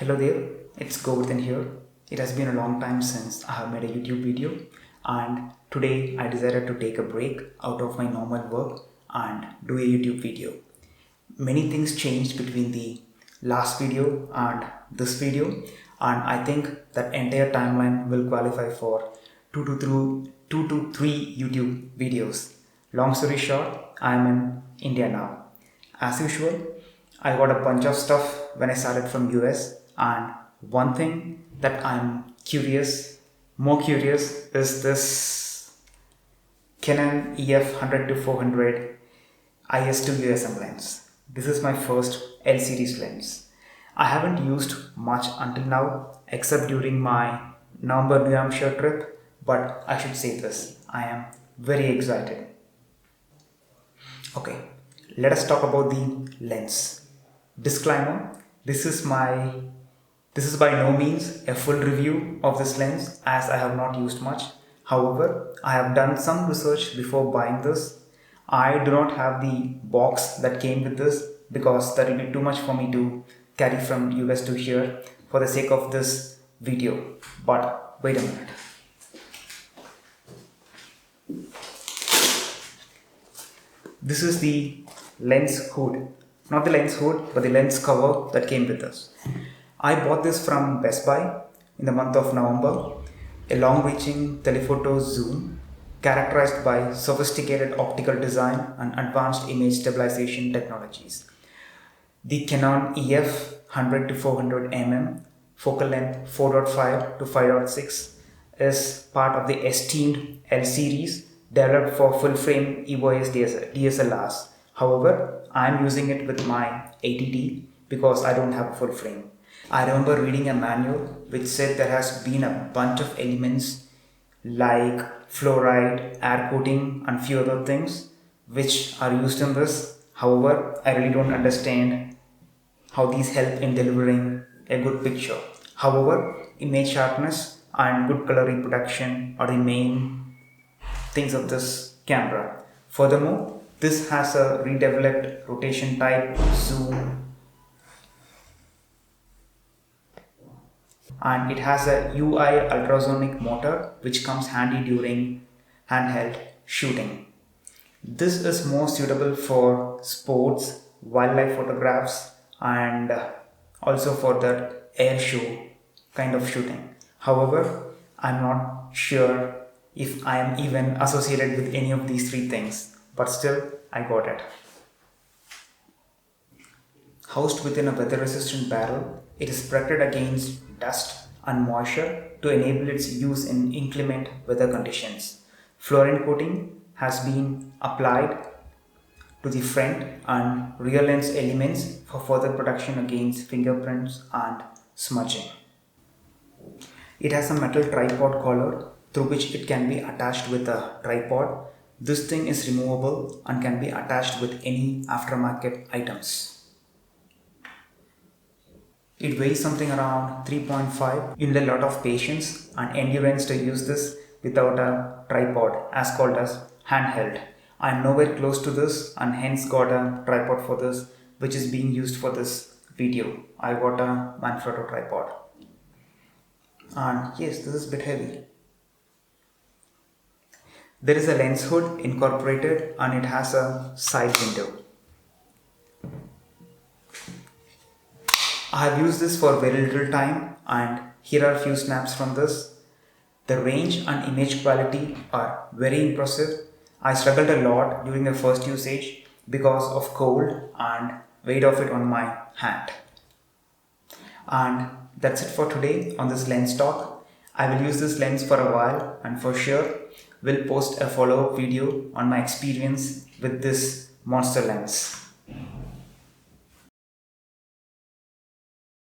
Hello there, it's Govardhan here. It has been a long time since I have made a YouTube video, and today I decided to take a break out of my normal work and do a YouTube video. Many things changed between the last video and this video, and I think that entire timeline will qualify for 2 to 3 YouTube videos. Long story short, I am in India now. As usual, I got a bunch of stuff when I started from US, and one thing that I'm more curious, is this Canon EF 100-400 IS II USM lens. This is my first L series lens. I haven't used much until now except during my November New Hampshire trip, but I should say this, I am very excited. Okay, let us talk about the lens. Disclaimer, this is by no means a full review of this lens, as I have not used much. However, I have done some research before buying this. I do not have the box that came with this because that will be too much for me to carry from US to here for the sake of this video. But wait a minute. This is the lens hood. Not the lens hood, but the lens cover that came with us. I bought this from Best Buy in the month of November. A long-reaching telephoto zoom characterized by sophisticated optical design and advanced image stabilization technologies. The Canon EF 100-400 mm focal length 4.5 to 5.6 is part of the esteemed L series developed for full-frame EOS DSLRs. However, I am using it with my 80D because I don't have a full frame. I remember reading a manual which said there has been a bunch of elements like fluoride, air coating and few other things which are used in this. However, I really don't understand how these help in delivering a good picture. However, image sharpness and good color reproduction are the main things of this camera. Furthermore, this has a redeveloped rotation type zoom, and it has a UI ultrasonic motor which comes handy during handheld shooting. This is more suitable for sports, wildlife photographs and also for the air show kind of shooting. However, I'm not sure if I am even associated with any of these three things, but still I got it. Housed within a weather-resistant barrel, it is protected against dust and moisture to enable its use in inclement weather conditions. Fluorine coating has been applied to the front and rear lens elements for further protection against fingerprints and smudging. It has a metal tripod collar through which it can be attached with a tripod. This thing is removable and can be attached with any aftermarket items. It weighs something around 3.5. You need a lot of patience and endurance to use this without a tripod, as called as handheld. I am nowhere close to this and hence got a tripod for this, which is being used for this video. I got a Manfrotto tripod. And yes, this is a bit heavy. There is a lens hood incorporated and it has a side window. I have used this for very little time and here are a few snaps from this. The range and image quality are very impressive. I struggled a lot during the first usage because of cold and weight of it on my hand. And that's it for today on this lens talk. I will use this lens for a while and for sure will post a follow-up video on my experience with this monster lens.